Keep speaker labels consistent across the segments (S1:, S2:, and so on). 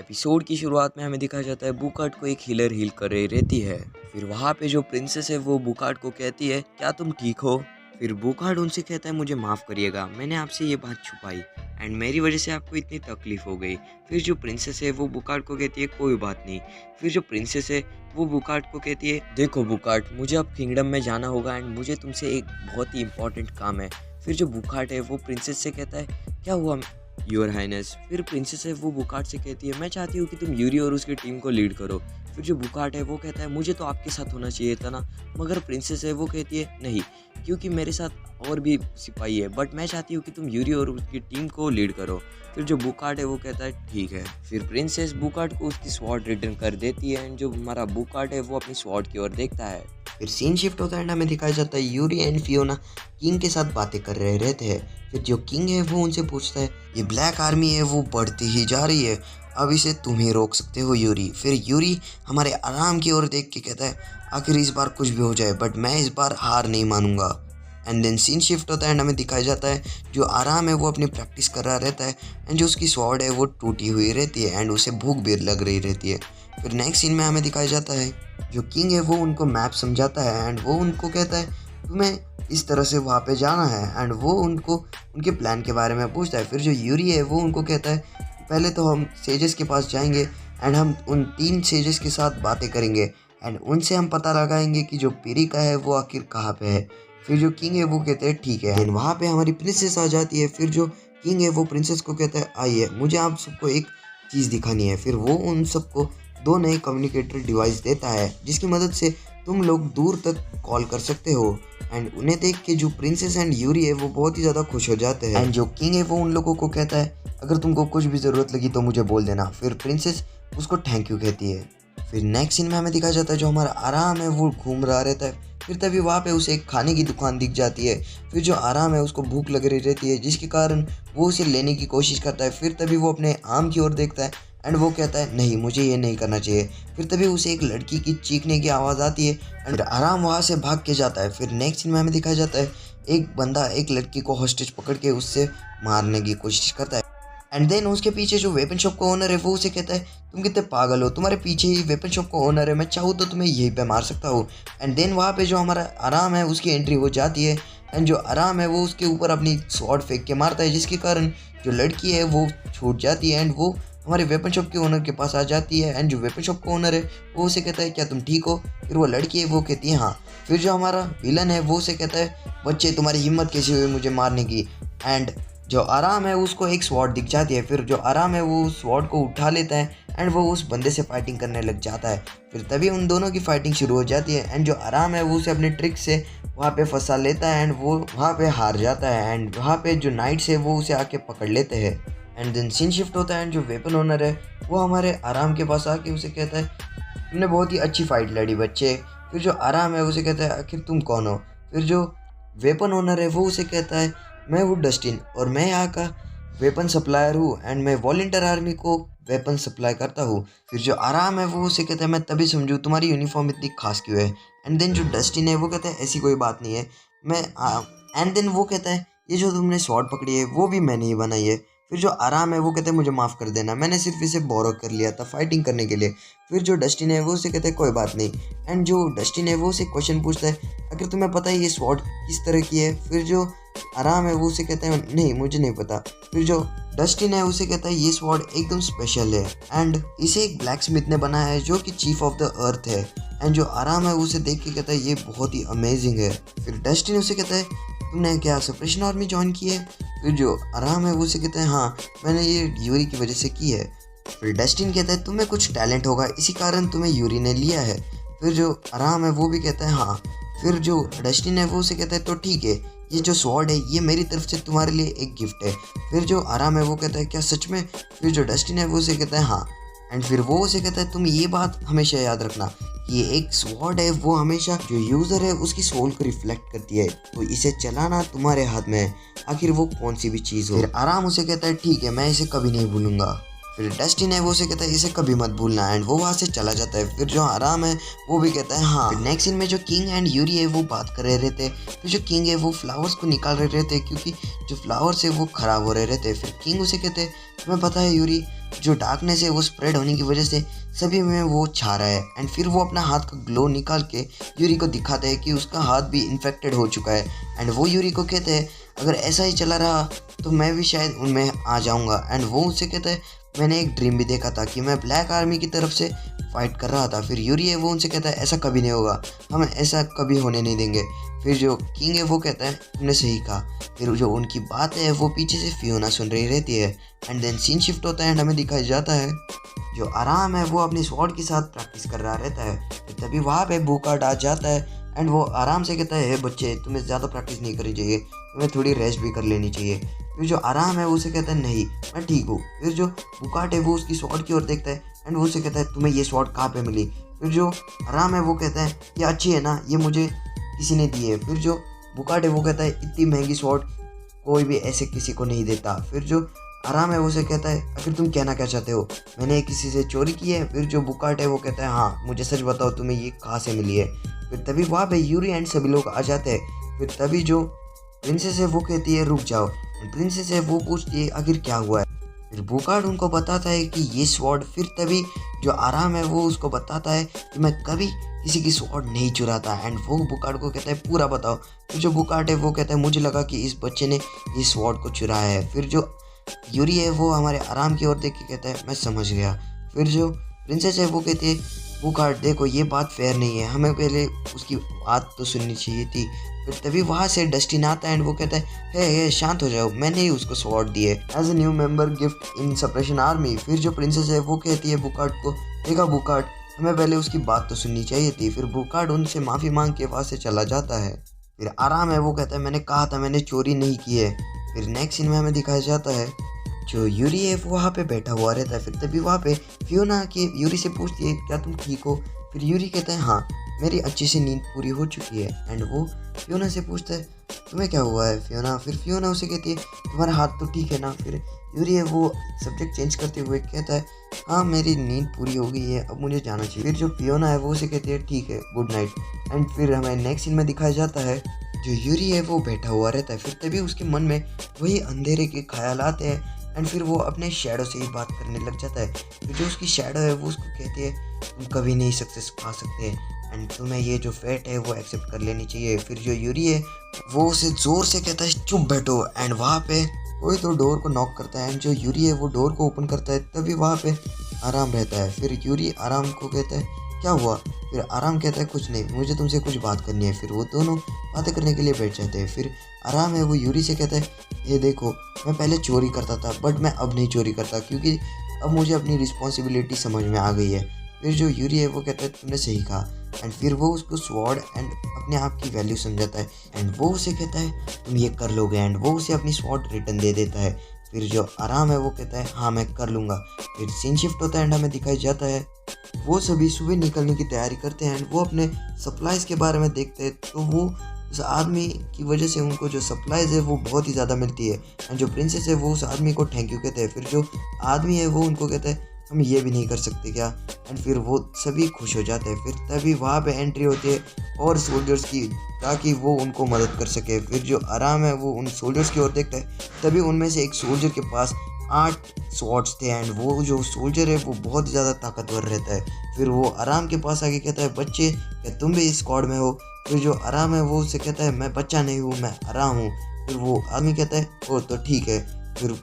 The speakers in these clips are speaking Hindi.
S1: एपिसोड की शुरुआत में हमें दिखाया जाता है बुकार्ट को एक हीलर हील कर रही रहती है। फिर वहाँ पे जो प्रिंसेस है वो बुकार्ट को कहती है क्या तुम ठीक हो। फिर बुकार्ट उनसे कहता है मुझे माफ़ करिएगा, मैंने आपसे ये बात छुपाई एंड मेरी वजह से आपको इतनी तकलीफ हो गई। फिर जो प्रिंसेस है वो बुकार्ट को कहती है कोई बात नहीं। फिर जो प्रिंसेस है वो बुकार्ट को कहती है देखो बुकार्ट, मुझे अब किंगडम में जाना होगा एंड मुझे तुमसे एक बहुत ही इंपॉर्टेंट काम है। फिर जो बुकार्ट है वो प्रिंसेस से कहता है क्या हुआ योर हाइनेस। फिर प्रिंसेस है वो बुकार्ट से कहती है मैं चाहती हूँ कि तुम यूरी और उसकी टीम को लीड करो। फिर जो बुकार्ट है वो कहता है मुझे तो आपके साथ होना चाहिए था ना, मगर प्रिंसेस है वो कहती है नहीं, क्योंकि मेरे साथ और भी सिपाही है, बट मैं चाहती हूँ कि तुम यूरी और उसकी टीम को लीड करो। फिर जो बुकार्ट है वो कहता है ठीक है। फिर प्रिंसेस बुकार्ट को उसकी स्वॉर्ड रिटर्न कर देती है एंड जो हमारा बुकार्ट है वो अपनी स्वॉर्ड की ओर देखता है।
S2: फिर सीन शिफ्ट होता है एंड हमें दिखाया जाता है यूरी एंड फियोना किंग के साथ बातें कर रहे रहते हैं। फिर जो किंग है वो उनसे पूछता है ये ब्लैक आर्मी है वो बढ़ती ही जा रही है, अब इसे तुम ही रोक सकते हो यूरी। फिर यूरी हमारे आराम की ओर देख के कहता है आखिर इस बार कुछ भी हो जाए बट मैं इस बार हार नहीं मानूंगा। एंड देन सीन शिफ्ट होता है एंड हमें दिखाया जाता है जो आराम है वो अपनी प्रैक्टिस कर रहा रहता है एंड जो उसकी स्वॉर्ड है वो टूटी हुई रहती है एंड उसे भूख भी लग रही रहती है। फिर नेक्स्ट सीन में हमें दिखाया जाता है जो किंग है वो उनको मैप समझाता है एंड वो उनको कहता है तुम्हें इस तरह से वहाँ पे जाना है एंड वो उनको उनके प्लान के बारे में पूछता है। फिर जो यूरी है वो उनको कहता है पहले तो हम सेजेस के पास जाएंगे एंड हम उन 3 सेजेस के साथ बातें करेंगे एंड उनसे हम पता लगाएंगे कि जो पीरिका है वो आखिर कहाँ पे है। फिर जो किंग है वो कहते हैं ठीक है एंड वहाँ पे हमारी प्रिंसेस आ जाती है। फिर जो किंग है वो प्रिंसेस को कहता है आइए मुझे आप सबको एक चीज़ दिखानी है। फिर वो उन सबको 2 नए कम्युनिकेटर डिवाइस देता है जिसकी मदद से तुम लोग दूर तक कॉल कर सकते हो एंड उन्हें देख के जो प्रिंसेस एंड यूरी है वो बहुत ही ज़्यादा खुश हो जाते हैं एंड जो किंग है वो उन लोगों को कहता है अगर तुमको कुछ भी ज़रूरत लगी तो मुझे बोल देना। फिर प्रिंसेस उसको थैंक यू कहती है। फिर नेक्स्ट सीन में हमें दिखाया जाता है जो हमारा आराम है वो घूम रहा रहता है। फिर तभी वहाँ पे उसे एक खाने की दुकान दिख जाती है। फिर जो आराम है उसको भूख लग रही रहती है जिसके कारण वो उसे लेने की कोशिश करता है। फिर तभी वो अपने आम की ओर देखता है एंड वो कहता है नहीं मुझे ये नहीं करना चाहिए। फिर तभी उसे एक लड़की की चीखने की आवाज़ आती है एंड आराम वहाँ से भाग के जाता है। फिर नेक्स्ट सीन में हमें दिखाया जाता है एक बंदा एक लड़की को हॉस्टेज पकड़ के उससे मारने की कोशिश करता है एंड देन उसके पीछे जो वेपन शॉप का ओनर है वो उसे कहता है तुम कितने पागल हो, तुम्हारे पीछे ही वेपन शॉप का ओनर है, मैं चाहूँ तो तुम्हें यहीं पे मार सकता हूँ। एंड देन वहाँ पे जो हमारा आराम है उसकी एंट्री हो जाती है एंड जो आराम है वो उसके ऊपर अपनी स्वॉर्ड फेंक के मारता है जिसके कारण जो लड़की है वो छूट जाती है एंड वो हमारे वेपन शॉप के ओनर के पास आ जाती है एंड जो वेपन शॉप का ओनर है वो उसे कहता है क्या तुम ठीक हो। फिर वो लड़की है वो कहती है हाँ। फिर जो हमारा विलन है वो उसे कहता है बच्चे तुम्हारी हिम्मत कैसी हुई मुझे मारने की। एंड जो आराम है उसको एक स्वॉर्ड दिख जाती है। फिर जो आराम है वो उस स्वॉर्ड को उठा लेता है एंड वो उस बंदे से फाइटिंग करने लग जाता है। फिर तभी उन दोनों की फाइटिंग शुरू हो जाती है एंड जो आराम है वो उसे अपने ट्रिक से वहाँ पे फंसा लेता है एंड वो वहाँ पे हार जाता है एंड वहाँ पे जो नाइट्स है वो उसे आके पकड़ लेते हैं। एंड देन सीन शिफ्ट होता है एंड जो वेपन ओनर है वो हमारे आराम के पास आके उसे कहता है तुमने बहुत ही अच्छी फाइट लड़ी बच्चे। फिर जो आराम है उसे कहता है आखिर तुम कौन हो। फिर जो वेपन ओनर है वो उसे कहता है मैं हूँ डस्टिन और मैं यहाँ का वेपन सप्लायर हूँ एंड मैं वॉलंटियर आर्मी को वेपन सप्लाई करता हूँ। फिर जो आराम है वो उसे कहता है मैं तभी समझूँ तुम्हारी यूनिफॉर्म इतनी खास क्यों है। एंड देन जो डस्टिन है वो कहता है ऐसी कोई बात नहीं है मैं एंड देन वो कहता है ये जो तुमने स्वॉर्ड पकड़ी है वो भी मैंने ही बनाई है। फिर जो आराम है वो कहते हैं मुझे माफ़ कर देना, मैंने सिर्फ इसे बोरो कर लिया था फाइटिंग करने के लिए। फिर जो डस्टिन है वो उसे कहता है कोई बात नहीं। एंड जो डस्टिन है वो उसे क्वेश्चन पूछता है अगर तुम्हें पता है ये स्वॉर्ड किस तरह की है। फिर जो आराम है वो उसे कहता है नहीं मुझे नहीं पता। फिर जो डस्टिन है उसे कहता है ये स्वॉर्ड एकदम स्पेशल है एंड इसे एक ब्लैक स्मिथ ने बनाया है जो कि चीफ ऑफ द अर्थ है। एंड जो आराम है उसे देख के कहता है ये बहुत ही अमेजिंग है। फिर डस्टिन उसे कहता है तुमने क्या सेपरेशन आर्मी ज्वाइन की है। फिर जो आराम है वो उसे कहता है हाँ मैंने ये यूरी की वजह से की है। फिर डस्टिन कहता है तुम्हें कुछ टैलेंट होगा इसी कारण तुम्हें यूरी ने लिया है। फिर जो आराम है वो भी कहता है हाँ। फिर जो डस्टिन है वो उसे कहता है तो ठीक है ये जो स्वॉर्ड है ये मेरी तरफ से तुम्हारे लिए एक गिफ्ट है। फिर जो आराम है वो कहता है क्या सच में। फिर जो डस्टिन है वो उसे कहता है हाँ। एंड फिर वो उसे कहता है तुम ये बात हमेशा याद रखना ये एक स्वॉर्ड है वो हमेशा जो यूज़र है उसकी सोल को रिफ्लेक्ट करती है, तो इसे चलाना तुम्हारे हाथ में है आखिर वो कौन सी भी चीज़ हो। फिर आराम उसे कहता है ठीक है मैं इसे कभी नहीं भूलूंगा। फिर डस्टिन है वो उसे कहता है इसे कभी मत भूलना एंड वो वहाँ से चला जाता है। फिर जो आराम है वो भी कहता है हाँ। फिर नेक्स्ट सीन में जो किंग एंड यूरी है वो बात कर रहे रहते। फिर जो किंग है वो फ्लावर्स को निकाल रहे रहते क्योंकि जो फ्लावर्स है वो ख़राब हो रहे रहते। फिर किंग उसे कहते तुम्हें पता है यूरी जो डार्कनेस है वो स्प्रेड होने की वजह से सभी में वो छा रहा है। एंड फिर वो अपना हाथ का ग्लो निकाल के यूरी को दिखाता है कि उसका हाथ भी इन्फेक्टेड हो चुका है। एंड वो यूरी को कहते हैं अगर ऐसा ही चला रहा तो मैं भी शायद उनमें आ जाऊंगा। एंड वो उससे कहता है मैंने एक ड्रीम भी देखा था कि मैं ब्लैक आर्मी की तरफ से फाइट कर रहा था। फिर यूरी है वो उनसे कहता है ऐसा कभी नहीं होगा, हम ऐसा कभी होने नहीं देंगे। फिर जो किंग है वो कहता है तुमने सही कहा। फिर जो उनकी बात है वो पीछे से फियोना सुन रही रहती है। एंड देन सीन शिफ्ट होता है एंड हमें दिखाया जाता है जो आराम है वो अपनी स्वॉर्ड के साथ प्रैक्टिस कर रहा रहता है। फिर तभी वहाँ पे बुकार्ड आ जाता है एंड वो आराम से कहता है बच्चे तुम्हें ज़्यादा प्रैक्टिस नहीं करनी चाहिए, तुम्हें थोड़ी रेस्ट भी कर लेनी चाहिए। फिर जो आराम है वो उसे कहता है नहीं मैं ठीक हूँ। फिर जो बुकार्ड है वो उसकी स्वॉर्ड की ओर देखता है एंड वो उसे कहता है तुम्हें ये स्वॉर्ड कहाँ पे मिली। फिर जो आराम है वो कहता है ये अच्छी है ना, ये मुझे किसी ने दी है। फिर जो बुकार्ड है वो कहता है इतनी महंगी स्वॉर्ड कोई भी ऐसे किसी को नहीं देता। फिर जो आराम है वो उसे कहता है आखिर तुम कहना क्या चाहते हो, मैंने किसी से चोरी की है। फिर जो बुकार्ड है वो कहता है हाँ मुझे सच बताओ तुम्हें ये कहाँ से मिली है। फिर तभी वहाँ पे यूरी एंड सभी लोग आ जाते हैं। फिर तभी जो प्रिंसेस है वो कहती है रुक जाओ। प्रिंसेस है वो पूछती है आखिर क्या हुआ है। फिर बुकार्ड उनको बताता है कि ये स्वॉर्ड। फिर तभी जो आराम है वो उसको बताता है कि मैं कभी किसी की स्वॉर्ड नहीं चुराता। एंड वो बुकार्ड को कहता है पूरा बताओ। फिर जो बुकार्ड है वो कहता है मुझे लगा कि इस बच्चे ने ये स्वॉर्ड को चुराया है। फिर जो यूरी है वो हमारे आराम की ओर देख के कहता है मैं समझ गया। फिर जो प्रिंसेस है वो कहती है बुकार्ड देखो ये बात फेयर नहीं है, हमें पहले उसकी बात तो सुननी चाहिए थी। फिर तभी वहाँ से डस्टिन आता है एंड वो कहता है हे शांत हो जाओ, मैंने ही उसको स्वॉर्ड दी है as a new member gift in separation army. फिर जो प्रिंसेस है वो कहती है बुकार्ड को देखा बुकार्ड हमें पहले उसकी बात तो सुननी चाहिए थी। फिर बुकार्ड उनसे माफ़ी मांग के वहाँ से चला जाता है। फिर आराम है वो कहता है मैंने कहा था मैंने चोरी नहीं की है। फिर नेक्स्ट सीन में हमें दिखाया जाता है जो यूरी है वो वहाँ पे बैठा हुआ रहता है। फिर तभी वहाँ पे फियोना की यूरी से पूछती है क्या तुम ठीक हो। फिर यूरी कहता है हाँ मेरी अच्छी सी नींद पूरी हो चुकी है। एंड वो फियोना से पूछता है तुम्हें क्या हुआ है फियोना। फिर फियोना उसे कहती है तुम्हारा हाथ तो ठीक है ना। फिर यूरी है वो सब्जेक्ट चेंज करते हुए कहता है हाँ मेरी नींद पूरी हो गई है, अब मुझे जाना चाहिए। फिर जो फियोना है वो उसे कहती है ठीक है गुड नाइट। एंड फिर हमें नेक्स्ट सीन में दिखाया जाता है जो यूरी है वो बैठा हुआ रहता है। फिर तभी उसके मन में वही अंधेरे के ख्याल आते हैं एंड फिर वो अपने शैडो से ही बात करने लग जाता है। फिर जो उसकी शैडो है वो उसको कहती है तुम कभी नहीं सक्सेस पा सकते एंड तुम्हें ये जो फेट है वो एक्सेप्ट कर लेनी चाहिए। फिर जो यूरी है वो उसे जोर से कहता है चुप बैठो। एंड वहाँ पे कोई तो डोर को नॉक करता है एंड जो यूरी है वो डोर को ओपन करता है। तभी वहाँ पे आराम रहता है। फिर यूरी आराम को कहता है क्या हुआ। फिर आराम कहता है कुछ नहीं, मुझे तुमसे कुछ बात करनी है। फिर वो दोनों बातें करने के लिए बैठ जाते हैं। फिर आराम है वो यूरी से कहता है ये देखो मैं पहले चोरी करता था बट मैं अब नहीं चोरी करता क्योंकि अब मुझे अपनी रिस्पॉन्सिबिलिटी समझ में आ गई है। फिर जो यूरी है वो कहता है तुमने सही कहा। एंड फिर वो उसको स्वॉर्ड एंड अपने आप की वैल्यू समझाता है एंड वो उसे कहता है तुम ये कर लोगे। एंड वो उसे अपनी स्वॉर्ड रिटर्न दे देता है। फिर जो आराम है वो कहता है हाँ मैं कर लूँगा। फिर सीन शिफ्ट होता है एंड हमें दिखाई जाता है वो सभी सुबह निकलने की तैयारी करते हैं एंड वो अपने सप्लाईज के बारे में देखते हैं। तो वो उस आदमी की वजह से उनको जो सप्लाईज है वो बहुत ही ज़्यादा मिलती है एंड जो प्रिंसेस है वो उस आदमी को थैंक यू कहते हैं। फिर जो आदमी है वो उनको कहता है हम ये भी नहीं कर सकते क्या। एंड फिर वो सभी खुश हो जाते हैं। फिर तभी वहाँ पे एंट्री होती है और सोल्जर्स की ताकि वो उनको मदद कर सके। फिर जो आराम है वो उन सोल्जर्स की ओर देखता है। तभी उनमें से एक सोल्जर के पास 8 स्वॉर्ड्स थे एंड वो जो सोल्जर है वो बहुत ज़्यादा ताकतवर रहता है। फिर वो आराम के पास आके कहता है बच्चे क्या तुम भी इस स्क्वाड में हो। फिर जो आराम है वो उससे कहता है मैं बच्चा नहीं हूँ मैं आराम हूँ। फिर वो आदमी कहता है ओ तो ठीक है। फिर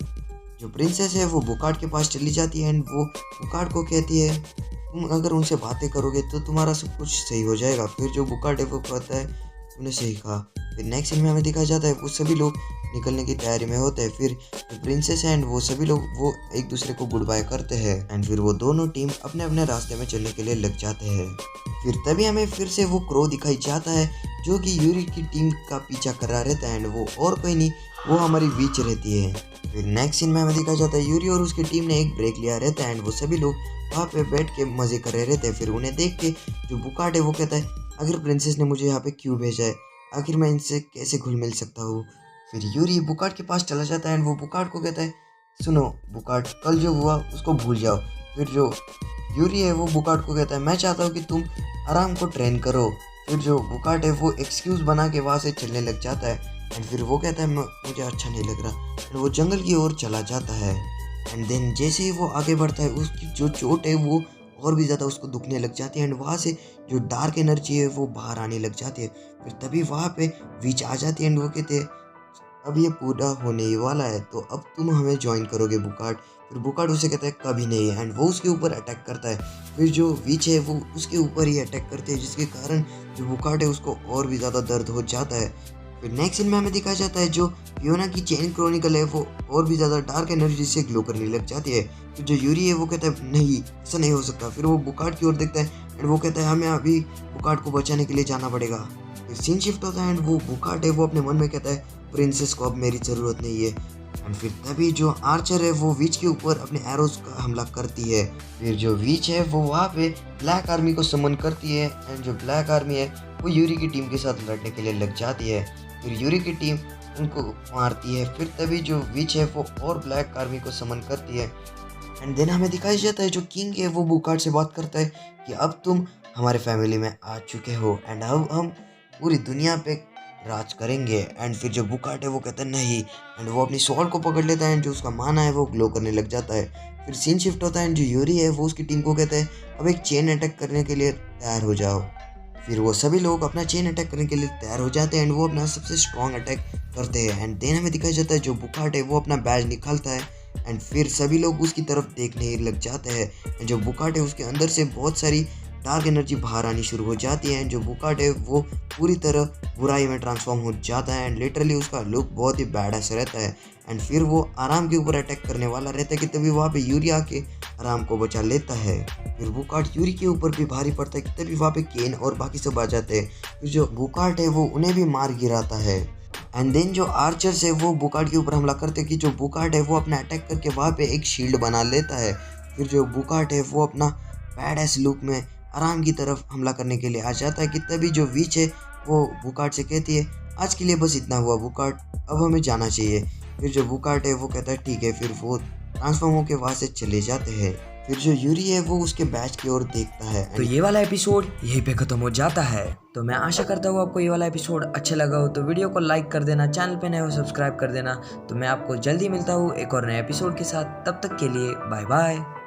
S2: जो प्रिंसेस है वो बुकार्ड के पास चली जाती है एंड वो बुकार्ड को कहती है तुम अगर उनसे बातें करोगे तो तुम्हारा सब कुछ सही हो जाएगा। फिर जो बुकार्ड है वो कहता है तुमने सही कहा। फिर नेक्स्ट सीन में हमें दिखाया जाता है वो सभी लोग निकलने की तैयारी में होते हैं। फिर जो प्रिंसेस एंड वो सभी लोग वो एक दूसरे को गुड बाय करते हैं एंड फिर वो दोनों टीम अपने अपने रास्ते में चलने के लिए लग जाते हैं। फिर तभी हमें फिर से वो क्रो दिखाई जाता है जो कि यूरी की टीम का पीछा कर रहा रहता है एंड वो और कोई नहीं वो हमारी बीच रहती है। फिर नेक्स्ट सीन में हमें दिखाया जाता है यूरी और उसकी टीम ने एक ब्रेक लिया रहता है एंड वो सभी लोग वहाँ पे बैठ के मज़े कर रहे रहते हैं। फिर उन्हें देख के जो बुकार्ड है वो कहता है आखिर प्रिंसेस ने मुझे यहाँ पे क्यों भेजा है, आखिर मैं इनसे कैसे घुल मिल सकता हूँ। फिर यूरी बुकार्ड के पास चला जाता है एंड वो बुकार्ड को कहता है सुनो बुकार्ड कल जो हुआ उसको भूल जाओ। फिर जो यूरी है वो बुकार्ड को कहता है मैं चाहता हूँ कि तुम आराम को ट्रेन करो। फिर जो बुकार्ड है वो एक्सक्यूज़ बना के वहाँ से चलने लग जाता है एंड फिर वो कहता है मुझे अच्छा नहीं लग रहा। फिर वो जंगल की ओर चला जाता है। एंड देन जैसे ही वो आगे बढ़ता है उसकी जो चोट है वो और भी ज़्यादा उसको दुखने लग जाती है एंड वहाँ से जो डार्क एनर्जी है वो बाहर आने लग जाती है। फिर तभी वहाँ पे विच आ जाती है एंड वो कहते हैं अब ये पूरा होने ही वाला है, तो अब तुम हमें ज्वाइन करोगे बुकार्ड। फिर बुकार्ड उसे कहता है कभी नहीं एंड वो उसके ऊपर अटैक करता है। फिर जो विच है वो उसके ऊपर ही अटैक करते हैं जिसके कारण जो बुकार्ड है उसको और भी ज़्यादा दर्द हो जाता है। फिर नेक्स्ट सीन में हमें दिखाया जाता है जो फियोना की चेन क्रॉनिकल है वो और भी ज़्यादा डार्क एनर्जी से ग्लो करने लग जाती है। फिर जो यूरी है वो कहता है नहीं ऐसा नहीं हो सकता। फिर वो बुकार्ड की ओर देखता है एंड वो कहता है हमें अभी बुकार्ड को बचाने के लिए जाना पड़ेगा। फिर सीन शिफ्ट होता है एंड वो बुकार्ड है वो अपने मन में कहता है प्रिंसेस को अब मेरी ज़रूरत नहीं है। एंड फिर तभी जो आर्चर है वो विच के ऊपर अपने एरोज का हमला करती है। फिर जो विच है वो वहाँ पे ब्लैक आर्मी को समन करती है एंड जो ब्लैक आर्मी है वो यूरी की टीम के साथ लड़ने के लिए लग जाती है। फिर यूरी की टीम उनको मारती है। फिर तभी जो विच है वो और ब्लैक आर्मी को समन करती है एंड देन हमें दिखाया जाता है जो किंग है वो बुकार्ड से बात करता है कि अब तुम हमारे फैमिली में आ चुके हो एंड अब हम पूरी दुनिया पे राज करेंगे। एंड फिर जो बुकार्ड है वो कहता है नहीं एंड वो अपनी स्वॉर्ड को पकड़ लेता है एंड जो उसका माना है वो ग्लो करने लग जाता है। फिर सीन शिफ्ट होता है एंड जो यूरी है वो उसकी टीम को कहता है अब एक चेन अटैक करने के लिए तैयार हो जाओ। फिर वो सभी लोग अपना चेन अटैक करने के लिए तैयार हो जाते हैं एंड वो अपना सबसे स्ट्रॉन्ग अटैक करते हैं। एंड देन हमें दिखाया जाता है जो बुकार्ड है वो अपना बैज निकालता है एंड फिर सभी लोग उसकी तरफ देखने लग जाते हैं। एंड जो बुकार्ड है उसके अंदर से बहुत सारी डार्क एनर्जी बाहर आनी शुरू हो जाती है एंड जो बुकार्ड है वो पूरी तरह बुराई में ट्रांसफॉर्म हो जाता है एंड लिटरली उसका लुक बहुत ही बैडस रहता है। एंड फिर वो आराम के ऊपर अटैक करने वाला रहता है कि तभी वहाँ पे यूरी आके आराम को बचा लेता है। फिर बुकार्ड यूरी के ऊपर भी भारी पड़ता है कि तभी वहाँ पे केन और बाकी सब आ जाते हैं। फिर जो बुकार्ड है वो उन्हें भी मार गिराता है एंड देन जो आर्चर्स है वो बुकार्ड के ऊपर हमला करते हैं कि जो बुकार्ड है वो अपना अटैक करके वहाँ पे एक शील्ड बना लेता है। फिर जो बुकार्ड है वो अपना बैडएस लुक में आराम की तरफ हमला करने के लिए आ जाता है कि तभी जो विच है वो बुकार्ड से कहती है आज के लिए बस इतना हुआ बुकार्ड, अब हमें जाना चाहिए। फिर जो बुकार्ड है वो कहता है ठीक है। फिर वो ट्रांसफॉर्म होकर वहाँ से चले जाते हैं। फिर जो यूरी है वो उसके बैच की ओर देखता है।
S1: तो ये वाला एपिसोड यहीं पे खत्म हो जाता है। तो मैं आशा करता हूँ आपको ये वाला एपिसोड अच्छा लगा हो, तो वीडियो को लाइक कर देना, चैनल पे नए हो सब्सक्राइब कर देना। तो मैं आपको जल्दी मिलता हूँ एक और नए एपिसोड के साथ, तब तक के लिए बाय बाय।